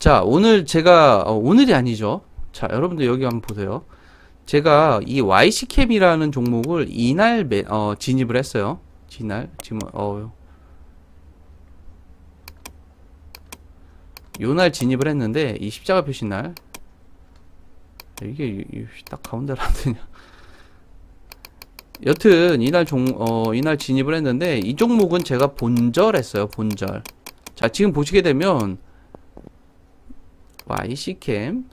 자, 오늘 제가 오늘이 아니죠. 자, 여러분들 여기 한번 보세요. 제가 이 YC캠이라는 종목을 이날 진입을 했어요. 이날 지금 요날 진입을 했는데 이 십자가 표시 날 이게 딱 가운데로 안 되냐. 여튼 이날 진입을 했는데 이 종목은 제가 본절했어요. 본절. 자, 지금 보시게 되면 YC캠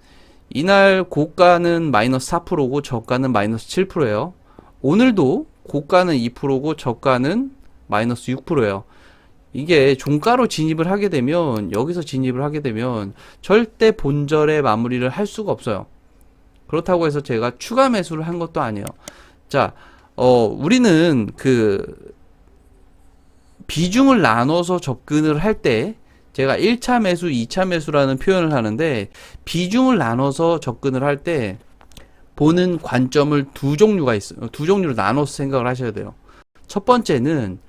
이날 고가는 마이너스 4%고 저가는 마이너스 7%예요. 오늘도 고가는 2%고 저가는 마이너스 6%예요. 이게 종가로 진입을 하게 되면 여기서 진입을 하게 되면 절대 본절의 마무리를 할 수가 없어요. 그렇다고 해서 제가 추가 매수를 한 것도 아니에요. 자, 우리는 그 비중을 나눠서 접근을 할 때 제가 1차 매수, 2차 매수라는 표현을 하는데 비중을 나눠서 접근을 할 때 보는 관점을 두 종류가 있어요. 두 종류로 나눠서 생각을 하셔야 돼요. 첫 번째는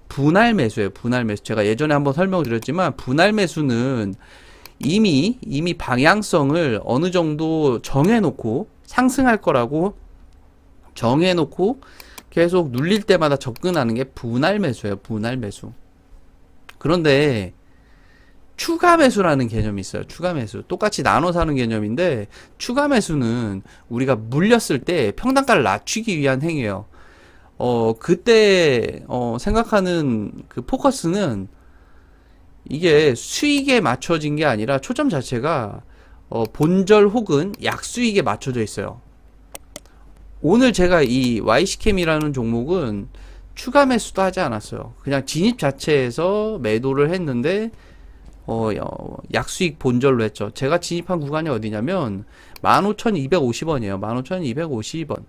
분할 매수예요. 분할 매수. 제가 예전에 한번 설명을 드렸지만 분할 매수는 이미 방향성을 어느 정도 정해놓고 상승할 거라고 정해놓고 계속 눌릴 때마다 접근하는 게 분할 매수예요. 분할 매수. 그런데 추가 매수라는 개념이 있어요. 추가 매수. 똑같이 나눠 사는 개념인데 추가 매수는 우리가 물렸을 때 평단가를 낮추기 위한 행위예요. 그때 생각하는 그 포커스는 이게 수익에 맞춰진 게 아니라 초점 자체가 본절 혹은 약수익에 맞춰져 있어요. 오늘 제가 이 YC캠이라는 종목은 추가 매수도 하지 않았어요. 그냥 진입 자체에서 매도를 했는데 약수익 본절로 했죠. 제가 진입한 구간이 어디냐면 15,250원이에요. 15,250원.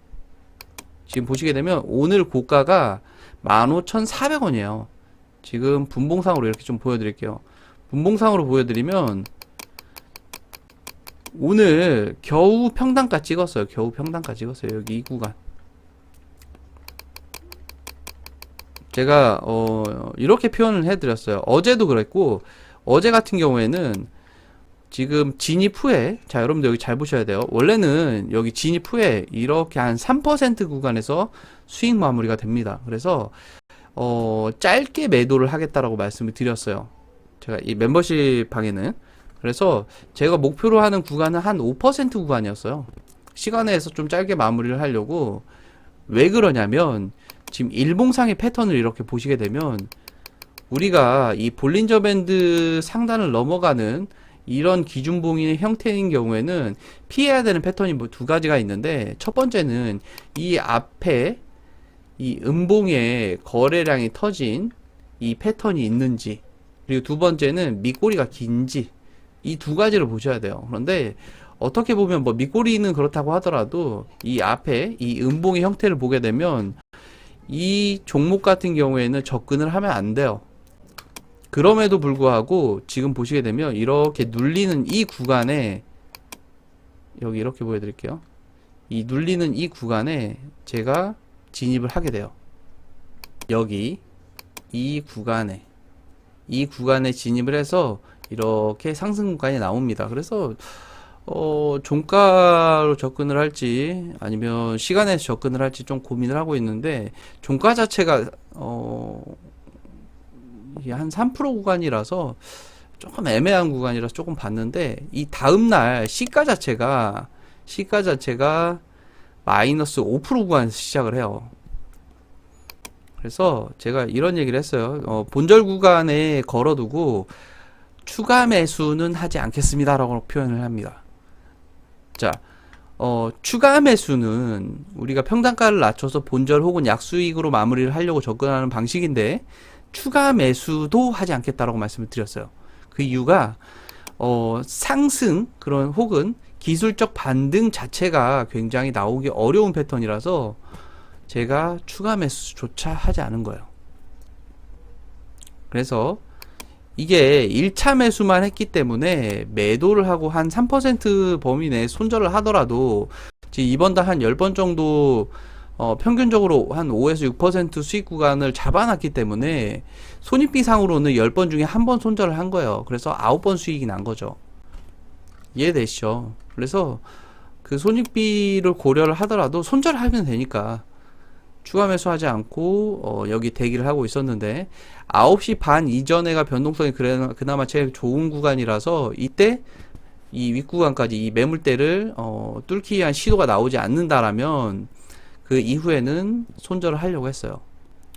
지금 보시게 되면 오늘 고가가 15,400원이에요. 지금 분봉상으로 이렇게 좀 보여드릴게요. 분봉상으로 보여드리면 오늘 겨우 평단가 찍었어요. 겨우 평단가 찍었어요. 여기 이 구간. 제가 이렇게 표현을 해드렸어요. 어제도 그랬고 어제 같은 경우에는 지금 진입 후에 자 여러분들 여기 잘 보셔야 돼요. 원래는 여기 진입 후에 이렇게 한 3% 구간에서 수익 마무리가 됩니다. 그래서 짧게 매도를 하겠다라고 말씀을 드렸어요. 제가 이 멤버십 방에는. 그래서 제가 목표로 하는 구간은 한 5% 구간이었어요. 시간에서 좀 짧게 마무리를 하려고. 왜 그러냐면 지금 일봉상의 패턴을 이렇게 보시게 되면 우리가 이 볼린저 밴드 상단을 넘어가는 이런 기준봉의 형태인 경우에는 피해야 되는 패턴이 뭐 두 가지가 있는데, 첫 번째는 이 앞에 이 음봉에 거래량이 터진 이 패턴이 있는지, 그리고 두 번째는 밑꼬리가 긴지, 이 두 가지를 보셔야 돼요. 그런데 어떻게 보면 뭐 밑꼬리는 그렇다고 하더라도 이 앞에 이 음봉의 형태를 보게 되면 이 종목 같은 경우에는 접근을 하면 안 돼요. 그럼에도 불구하고 지금 보시게 되면 이렇게 눌리는 이 구간에, 여기 이렇게 보여드릴게요. 이 눌리는 이 구간에 제가 진입을 하게 돼요. 여기 이 구간에 진입을 해서 이렇게 상승 구간이 나옵니다. 그래서 종가로 접근을 할지 아니면 시간에서 접근을 할지 좀 고민을 하고 있는데, 종가 자체가 이게 한 3% 구간이라서 조금 애매한 구간이라서 조금 봤는데, 이 다음날 시가 자체가 마이너스 5% 구간에서 시작을 해요. 그래서 제가 이런 얘기를 했어요. 본절 구간에 걸어두고 추가 매수는 하지 않겠습니다 라고 표현을 합니다. 자, 추가 매수는 우리가 평단가를 낮춰서 본절 혹은 약수익으로 마무리를 하려고 접근하는 방식인데, 추가 매수도 하지 않겠다라고 말씀을 드렸어요. 그 이유가 상승 그런 혹은 기술적 반등 자체가 굉장히 나오기 어려운 패턴이라서 제가 추가 매수조차 하지 않은 거예요. 그래서 이게 1차 매수만 했기 때문에 매도를 하고 한 3% 범위 내에 손절을 하더라도 지금 이번 달 한 10번 정도 평균적으로 한 5에서 6% 수익 구간을 잡아놨기 때문에 손익비상으로는 10번 중에 한 번 손절을 한 거예요. 그래서 9번 수익이 난 거죠. 이해되시죠? 그래서 그 손익비를 고려를 하더라도 손절하면 되니까 추가 매수하지 않고 여기 대기를 하고 있었는데 9시 반 이전에가 변동성이 그나마 제일 좋은 구간이라서 이때 이 윗구간까지 이 매물대를 뚫기 위한 시도가 나오지 않는다라면 그 이후에는 손절을 하려고 했어요.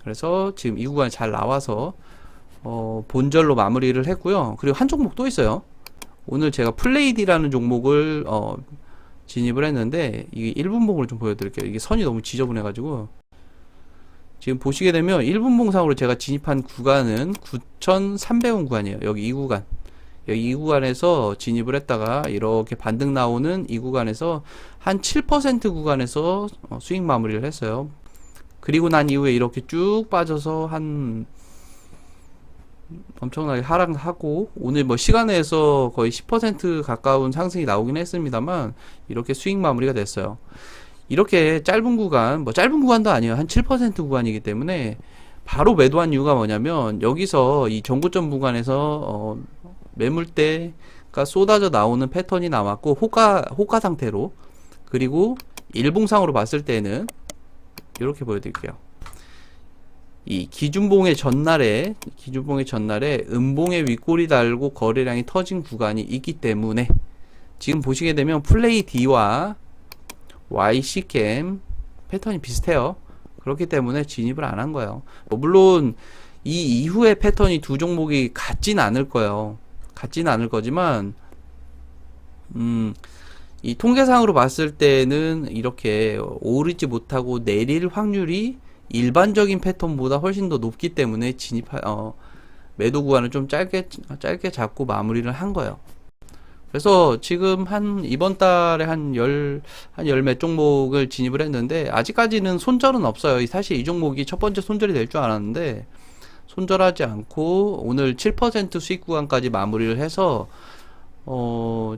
그래서 지금 이 구간이 잘 나와서 본절로 마무리를 했고요. 그리고 한 종목 또 있어요. 오늘 제가 플레이디라는 종목을 진입을 했는데 이게 1분봉으로 좀 보여드릴게요. 이게 선이 너무 지저분해가지고 지금 보시게 되면 1분봉상으로 제가 진입한 구간은 9,300원 구간이에요. 여기 이 구간. 여기 이 구간에서 진입을 했다가 이렇게 반등 나오는 이 구간에서 한 7% 구간에서 수익 마무리를 했어요. 그리고 난 이후에 이렇게 쭉 빠져서 한 엄청나게 하락하고 오늘 뭐 시간에서 거의 10% 가까운 상승이 나오긴 했습니다만 이렇게 수익 마무리가 됐어요. 이렇게 짧은 구간, 뭐 짧은 구간도 아니에요. 한 7% 구간이기 때문에 바로 매도한 이유가 뭐냐면 여기서 이 전고점 구간에서 매물대가 쏟아져 나오는 패턴이 나왔고 호가 상태로, 그리고 일봉상으로 봤을 때는 이렇게 보여드릴게요. 이 기준봉의 전날에 음봉의 윗골이 달고 거래량이 터진 구간이 있기 때문에 지금 보시게 되면 플레이 D와 YC캠 패턴이 비슷해요. 그렇기 때문에 진입을 안 한 거예요. 물론 이 이후의 패턴이 두 종목이 같진 않을 거예요. 같지는 않을 거지만 이 통계상으로 봤을 때는 이렇게 오르지 못하고 내릴 확률이 일반적인 패턴보다 훨씬 더 높기 때문에 매도 구간을 좀 짧게 잡고 마무리를 한 거예요. 그래서 지금 이번 달에 한 열 몇 종목을 진입을 했는데 아직까지는 손절은 없어요. 사실 이 종목이 첫 번째 손절이 될 줄 알았는데 손절하지 않고 오늘 7% 수익 구간까지 마무리를 해서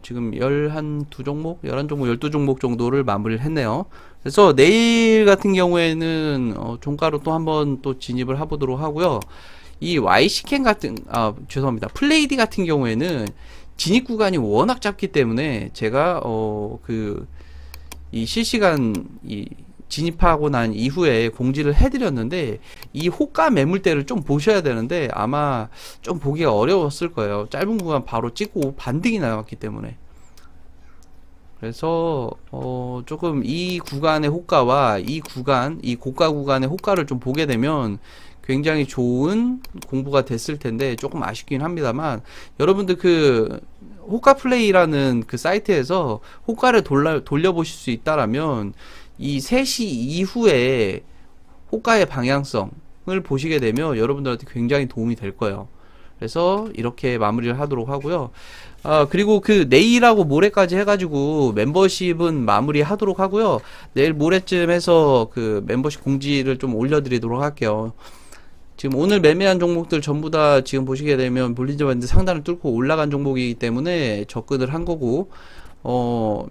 지금 11종목, 12종목 정도를 마무리를 했네요. 그래서 내일 같은 경우에는 종가로 또 한번 또 진입을 해보도록 하고요. 이 YC캠 죄송합니다. 플레이디 같은 경우에는 진입 구간이 워낙 짧기 때문에 제가 이 실시간 진입하고 난 이후에 공지를 해드렸는데 이 호가 매물대를 좀 보셔야 되는데 아마 좀 보기가 어려웠을 거예요. 짧은 구간 바로 찍고 반등이 나왔기 때문에. 그래서 조금 이 구간의 호가와 이 고가 구간의 호가를 좀 보게 되면 굉장히 좋은 공부가 됐을 텐데 조금 아쉽긴 합니다만, 여러분들 그 호가 플레이라는 그 사이트에서 호가를 돌려보실 수 있다라면 이 3시 이후에 호가의 방향성을 보시게 되면 여러분들한테 굉장히 도움이 될 거예요. 그래서 이렇게 마무리를 하도록 하고요. 그리고 그 내일하고 모레까지 해가지고 멤버십은 마무리 하도록 하고요. 내일 모레쯤 해서 그 멤버십 공지를 좀 올려드리도록 할게요. 지금 오늘 매매한 종목들 전부 다 지금 보시게 되면 볼린저 밴드 상단을 뚫고 올라간 종목이기 때문에 접근을 한 거고,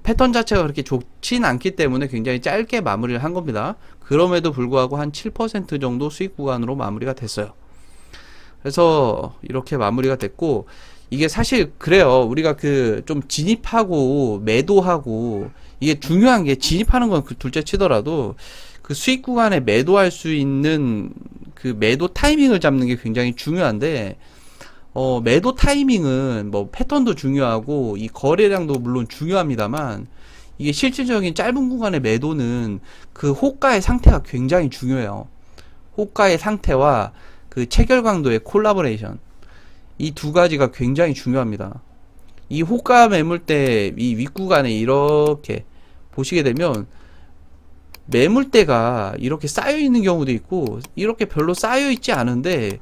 패턴 자체가 그렇게 좋진 않기 때문에 굉장히 짧게 마무리를 한 겁니다. 그럼에도 불구하고 한 7% 정도 수익 구간으로 마무리가 됐어요. 그래서 이렇게 마무리가 됐고, 이게 사실 그래요. 우리가 좀 진입하고 매도하고, 이게 중요한 게 진입하는 건 둘째 치더라도 그 수익 구간에 매도할 수 있는 그 매도 타이밍을 잡는 게 굉장히 중요한데, 매도 타이밍은 뭐 패턴도 중요하고 이 거래량도 물론 중요합니다만, 이게 실질적인 짧은 구간의 매도는 그 호가의 상태가 굉장히 중요해요. 호가의 상태와 그 체결 강도의 콜라보레이션, 이 두 가지가 굉장히 중요합니다. 이 호가 매물대 이 윗구간에 이렇게 보시게 되면 매물대가 이렇게 쌓여 있는 경우도 있고 이렇게 별로 쌓여 있지 않은데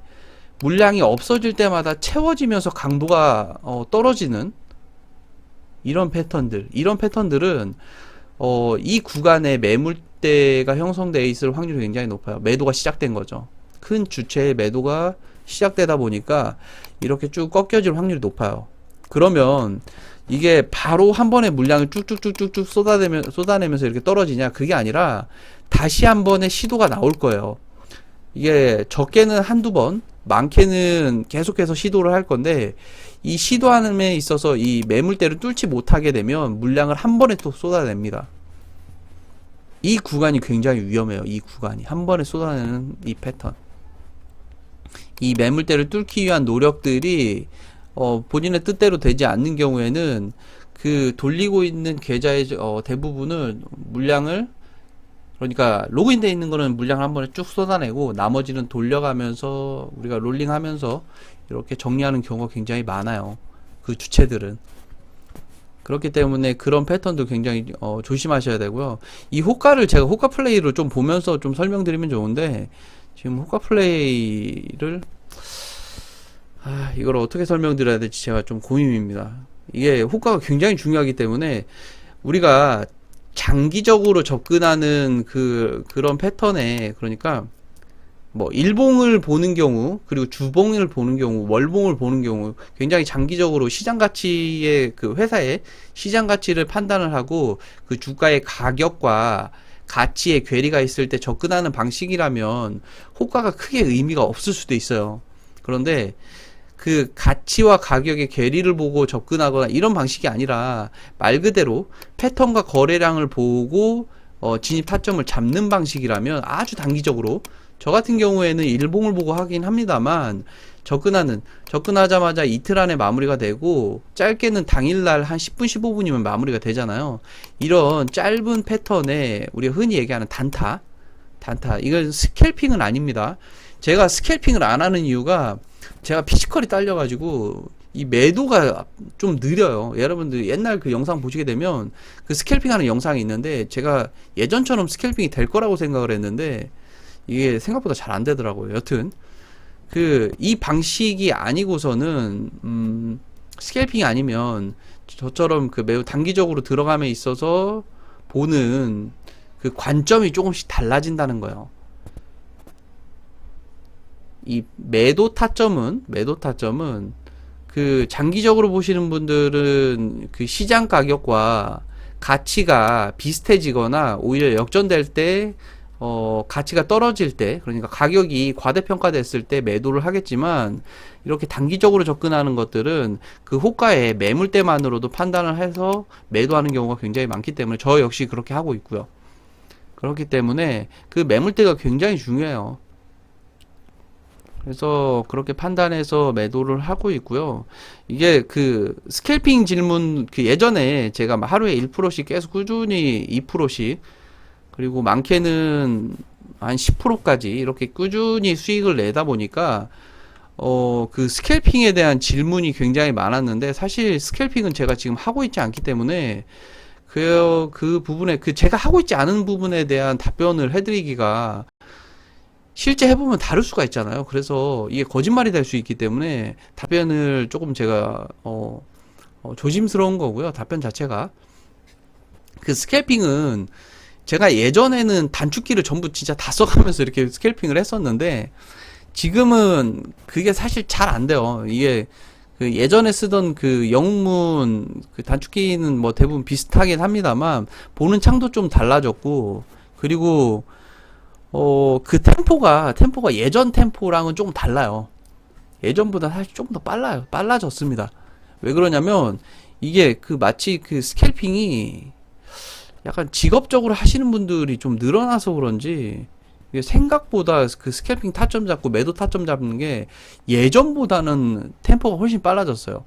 물량이 없어질 때마다 채워지면서 강도가 떨어지는 이런 패턴들은 이 구간에 매물대가 형성되어 있을 확률이 굉장히 높아요. 매도가 시작된 거죠. 큰 주체의 매도가 시작되다 보니까 이렇게 쭉 꺾여질 확률이 높아요. 그러면 이게 바로 한 번에 물량을 쭉쭉쭉쭉쭉 쏟아내면서 이렇게 떨어지냐? 그게 아니라 다시 한 번의 시도가 나올 거예요. 이게 적게는 한두 번, 많게는 계속해서 시도를 할 건데, 이 시도함에 있어서 이 매물대를 뚫지 못하게 되면 물량을 한 번에 또 쏟아냅니다. 이 구간이 굉장히 위험해요. 이 구간이 한 번에 쏟아내는 이 패턴, 이 매물대를 뚫기 위한 노력들이 본인의 뜻대로 되지 않는 경우에는 그 돌리고 있는 계좌의 대부분을 물량을, 그러니까 로그인되어 있는 거는 물량을 한 번에 쭉 쏟아내고 나머지는 돌려가면서 우리가 롤링하면서 이렇게 정리하는 경우가 굉장히 많아요. 그 주체들은. 그렇기 때문에 그런 패턴도 굉장히 조심하셔야 되고요. 이 호가를 제가 호가 플레이를 좀 보면서 좀 설명드리면 좋은데, 지금 호가 플레이를 이걸 어떻게 설명드려야 될지 제가 좀 고민입니다. 이게 호가가 굉장히 중요하기 때문에 우리가 장기적으로 접근하는 그런 패턴에, 그러니까 뭐 일봉을 보는 경우, 그리고 주봉을 보는 경우, 월봉을 보는 경우, 굉장히 장기적으로 시장 가치의 그 회사의 시장 가치를 판단을 하고 그 주가의 가격과 가치의 괴리가 있을 때 접근하는 방식이라면 호가가 크게 의미가 없을 수도 있어요. 그런데 그 가치와 가격의 괴리를 보고 접근하거나 이런 방식이 아니라 말 그대로 패턴과 거래량을 보고 진입 타점을 잡는 방식이라면 아주 단기적으로, 저 같은 경우에는 일봉을 보고 하긴 합니다만, 접근하자마자 이틀 안에 마무리가 되고 짧게는 당일날 한 10분 15분이면 마무리가 되잖아요. 이런 짧은 패턴에 우리가 흔히 얘기하는 단타, 이건 스캘핑은 아닙니다. 제가 스캘핑을 안 하는 이유가 제가 피지컬이 딸려가지고 이 매도가 좀 느려요. 여러분들 옛날 그 영상 보시게 되면 그 스캘핑 하는 영상이 있는데, 제가 예전처럼 스캘핑이 될 거라고 생각을 했는데 이게 생각보다 잘 안 되더라고요. 여튼 이 방식이 아니고서는 스캘핑이 아니면 저처럼 그 매우 단기적으로 들어감에 있어서 보는 그 관점이 조금씩 달라진다는 거예요. 이 매도 타점은 그 장기적으로 보시는 분들은 그 시장 가격과 가치가 비슷해지거나 오히려 역전될 때 가치가 떨어질 때, 그러니까 가격이 과대평가됐을 때 매도를 하겠지만, 이렇게 단기적으로 접근하는 것들은 그 호가의 매물대만으로도 판단을 해서 매도하는 경우가 굉장히 많기 때문에 저 역시 그렇게 하고 있고요. 그렇기 때문에 그 매물대가 굉장히 중요해요. 그래서 그렇게 판단해서 매도를 하고 있고요. 이게 그 스캘핑 질문, 그 예전에 제가 하루에 1%씩 계속 꾸준히 2%씩, 그리고 많게는 한 10%까지 이렇게 꾸준히 수익을 내다 보니까 그 스캘핑에 대한 질문이 굉장히 많았는데, 사실 스캘핑은 제가 지금 하고 있지 않기 때문에 그 부분에, 제가 하고 있지 않은 부분에 대한 답변을 해드리기가, 실제 해보면 다를 수가 있잖아요. 그래서 이게 거짓말이 될 수 있기 때문에 답변을 조금 제가 조심스러운 거고요. 답변 자체가. 그 스캘핑은 제가 예전에는 단축키를 전부 진짜 다 써가면서 이렇게 스캘핑을 했었는데, 지금은 그게 사실 잘 안 돼요. 이게 그 예전에 쓰던 그 영문 그 단축키는 뭐 대부분 비슷하긴 합니다만 보는 창도 좀 달라졌고, 그리고 그 템포가 예전 템포랑은 조금 달라요. 예전보다 사실 조금 더 빨라졌습니다. 왜 그러냐면 이게 마치 그 스캘핑이 약간 직업적으로 하시는 분들이 좀 늘어나서 그런지, 이게 생각보다 그 스캘핑 타점 잡고 매도 타점 잡는 게 예전보다는 템포가 훨씬 빨라졌어요.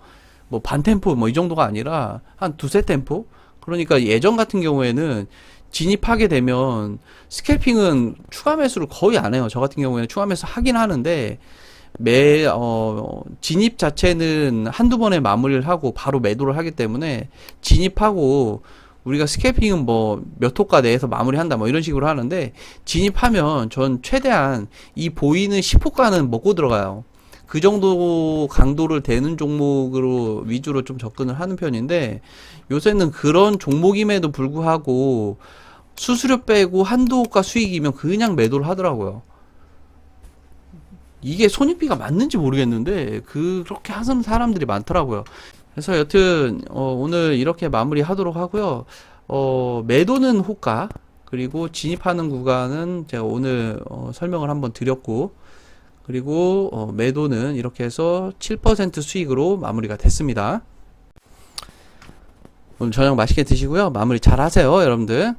뭐 반 템포 뭐 이 정도가 아니라 한 두세 템포? 그러니까 예전 같은 경우에는 진입하게 되면 스캘핑은 추가 매수를 거의 안 해요. 저 같은 경우에는 추가 매수 하긴 하는데, 진입 자체는 한두 번에 마무리를 하고 바로 매도를 하기 때문에, 진입하고 우리가 스캘핑은 뭐 몇 호가 내에서 마무리한다 뭐 이런 식으로 하는데, 진입하면 전 최대한 이 보이는 10호가는 먹고 들어가요. 그 정도 강도를 되는 종목으로 위주로 좀 접근을 하는 편인데, 요새는 그런 종목임에도 불구하고 수수료 빼고 한두 호가 수익이면 그냥 매도를 하더라고요. 이게 손익비가 맞는지 모르겠는데 그렇게 하는 사람들이 많더라고요. 그래서 여튼 오늘 이렇게 마무리 하도록 하고요. 매도는 호가, 그리고 진입하는 구간은 제가 오늘 설명을 한번 드렸고, 그리고 매도는 이렇게 해서 7% 수익으로 마무리가 됐습니다. 오늘 저녁 맛있게 드시고요. 마무리 잘 하세요, 여러분들.